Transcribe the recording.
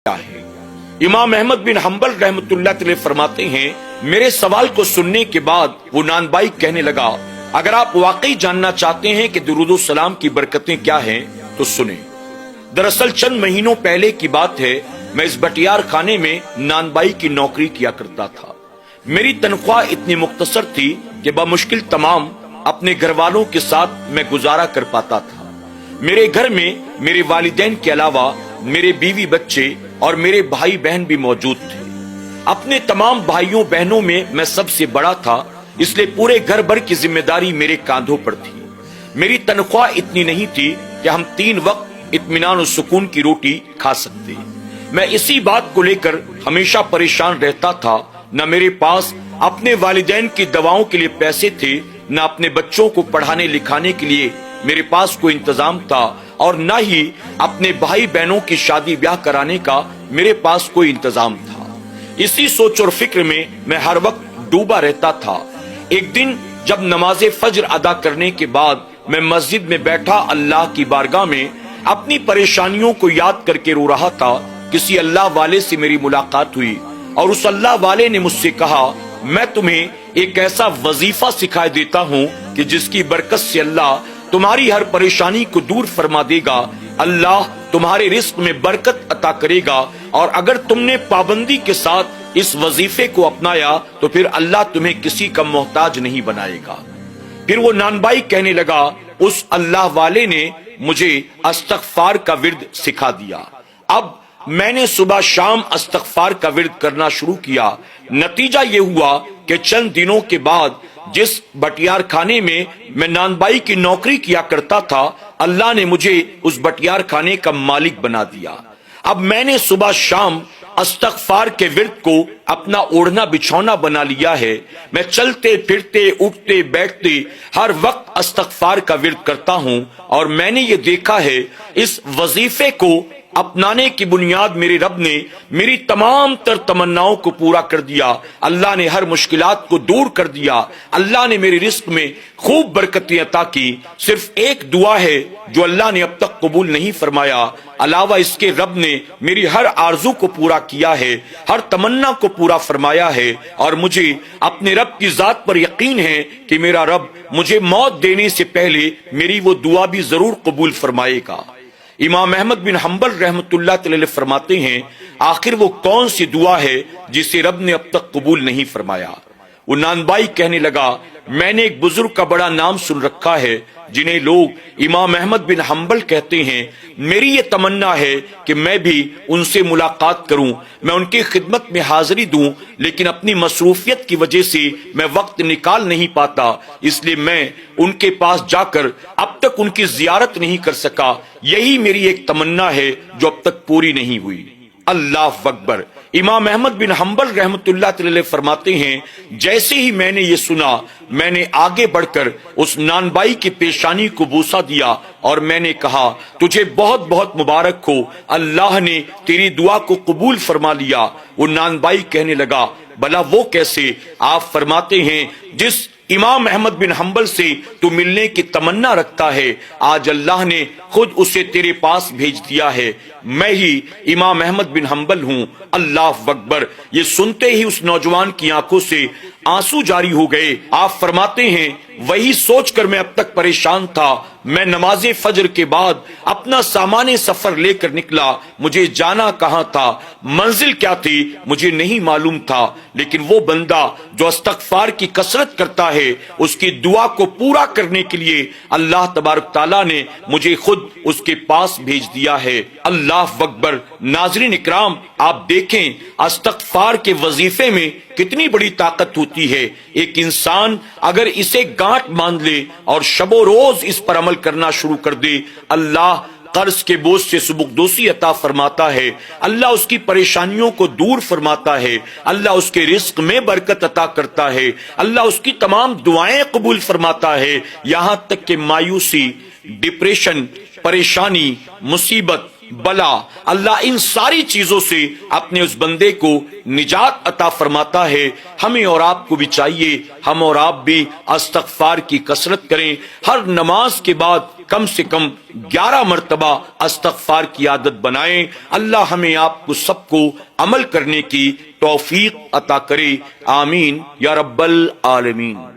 کیا ہے؟ امام احمد بن حنبل رحمۃ اللہ علیہ فرماتے ہیں، میرے سوال کو سننے کے بعد وہ نانبائی کہنے لگا، اگر آپ واقعی جاننا چاہتے ہیں کہ درود و سلام کی برکتیں کیا ہیں تو سنیں۔ دراصل چند مہینوں پہلے کی بات ہے، میں اس بٹیار خانے میں نانبائی کی نوکری کیا کرتا تھا۔ میری تنخواہ اتنی مختصر تھی کہ بمشکل تمام اپنے گھر والوں کے ساتھ میں گزارا کر پاتا تھا۔ میرے گھر میں میرے والدین کے علاوہ میرے بیوی بچے اور میرے بھائی بہن بھی موجود تھے۔ اپنے تمام بھائیوں بہنوں میں میں سب سے بڑا تھا، اس لیے پورے گھر بھر کی ذمہ داری میرے کاندھوں پر تھی۔ میری تنخواہ اتنی نہیں تھی کہ ہم 3 وقت اطمینان و سکون کی روٹی کھا سکتے۔ میں اسی بات کو لے کر ہمیشہ پریشان رہتا تھا۔ نہ میرے پاس اپنے والدین کی دواؤں کے لیے پیسے تھے، نہ اپنے بچوں کو پڑھانے لکھانے کے لیے میرے پاس کوئی انتظام تھا، اور نہ ہی اپنے بھائی بہنوں کی شادی بیاہ کرانے کا میرے پاس کوئی انتظام تھا۔ اسی سوچ اور فکر میں ہر وقت ڈوبا رہتا تھا۔ ایک دن جب نماز فجر ادا کرنے کے بعد میں مسجد میں بیٹھا اللہ کی بارگاہ میں اپنی پریشانیوں کو یاد کر کے رو رہا تھا، کسی اللہ والے سے میری ملاقات ہوئی اور اس اللہ والے نے مجھ سے کہا، میں تمہیں ایک ایسا وظیفہ سکھائے دیتا ہوں کہ جس کی برکت سے اللہ تمہاری ہر پریشانی کو دور فرما دے گا، اللہ تمہارے رزق میں برکت عطا کرے گا، اور اگر تم نے پابندی کے ساتھ اس وظیفے کو اپنایا تو پھر اللہ تمہیں کسی کا محتاج نہیں بنائے گا۔ پھر وہ نانبائی کہنے لگا، اس اللہ والے نے مجھے استغفار کا ورد سکھا دیا۔ اب میں نے صبح شام استغفار کا ورد کرنا شروع کیا۔ نتیجہ یہ ہوا کہ چند دنوں کے بعد جس بٹیار خانے میں نانبائی کی نوکری کیا کرتا تھا، اللہ نے مجھے اس بٹیار خانے کا مالک بنا دیا۔ اب میں نے صبح شام استغفار کے ورد کو اپنا اوڑھنا بچھونا بنا لیا ہے۔ میں چلتے پھرتے اٹھتے بیٹھتے ہر وقت استغفار کا ورد کرتا ہوں، اور میں نے یہ دیکھا ہے اس وظیفے کو اپنانے کی بنیاد میرے رب نے میری تمام تر تمناؤں کو پورا کر دیا۔ اللہ نے ہر مشکلات کو دور کر دیا۔ اللہ نے میرے رزق میں خوب برکتیں عطا کی۔ صرف ایک دعا ہے جو اللہ نے اب تک قبول نہیں فرمایا، علاوہ اس کے رب نے میری ہر آرزو کو پورا کیا ہے، ہر تمنا کو پورا فرمایا ہے، اور مجھے اپنے رب کی ذات پر یقین ہے کہ میرا رب مجھے موت دینے سے پہلے میری وہ دعا بھی ضرور قبول فرمائے گا۔ امام احمد بن حنبل رحمۃ اللہ علیہ فرماتے ہیں، آخر وہ کون سی دعا ہے جسے رب نے اب تک قبول نہیں فرمایا؟ وہ نانبائی کہنے لگا، میں نے ایک بزرگ کا بڑا نام سن رکھا ہے جنہیں لوگ امام احمد بن حنبل کہتے ہیں۔ میری یہ تمنا ہے کہ میں بھی ان سے ملاقات کروں، میں ان کی خدمت میں حاضری دوں، لیکن اپنی مصروفیت کی وجہ سے میں وقت نکال نہیں پاتا، اس لیے میں ان کے پاس جا کر اب تک ان کی زیارت نہیں کر سکا۔ یہی میری ایک تمنا ہے جو اب تک پوری نہیں ہوئی۔ اللہ اکبر۔ امام احمد بن حنبل رحمۃ اللہ علیہ فرماتے ہیں، جیسے ہی میں نے یہ سنا، میں نے آگے بڑھ کر اس نانبائی کی پیشانی کو بوسہ دیا اور میں نے کہا، تجھے بہت بہت مبارک ہو، اللہ نے تیری دعا کو قبول فرما لیا۔ وہ نانبائی کہنے لگا، بھلا وہ کیسے؟ آپ فرماتے ہیں، جس امام احمد بن حنبل سے تو ملنے کی تمنا رکھتا ہے، آج اللہ نے خود اسے تیرے پاس بھیج دیا ہے۔ میں ہی امام احمد بن حنبل ہوں۔ اللہ اکبر۔ یہ سنتے ہی اس نوجوان کی آنکھوں سے آنسو جاری ہو گئے۔ آپ فرماتے ہیں، وہی سوچ کر میں اب تک پریشان تھا۔ میں نماز فجر کے بعد اپنا سامان سفر لے کر نکلا۔ مجھے جانا کہاں تھا، منزل کیا تھی، مجھے نہیں معلوم تھا، لیکن وہ بندہ جو استغفار کی کثرت کرتا ہے، اس کی دعا کو پورا کرنے کے لیے اللہ تبارک تعالیٰ نے مجھے خود اس کے پاس بھیج دیا ہے۔ اللہ اکبر۔ ناظرین اکرام، آپ دیکھیں استغفار کے وظیفے میں کتنی بڑی طاقت ہوتی ہے۔ ایک انسان اگر اسے گانٹ باندھ لے اور شب و روز اس پر عمل کرنا شروع کر دے، اللہ قرض کے بوجھ سے سبکدوسی عطا فرماتا ہے، اللہ اس کی پریشانیوں کو دور فرماتا ہے، اللہ اس کے رزق میں برکت عطا کرتا ہے، اللہ اس کی تمام دعائیں قبول فرماتا ہے، یہاں تک کہ مایوسی، ڈپریشن، پریشانی، مصیبت، بلا، اللہ ان ساری چیزوں سے اپنے اس بندے کو نجات عطا فرماتا ہے۔ ہمیں اور آپ کو بھی چاہیے ہم اور آپ بھی استغفار کی کثرت کریں، ہر نماز کے بعد کم سے کم 11 مرتبہ استغفار کی عادت بنائیں۔ اللہ ہمیں آپ کو سب کو عمل کرنے کی توفیق عطا کرے، آمین یا رب العالمین۔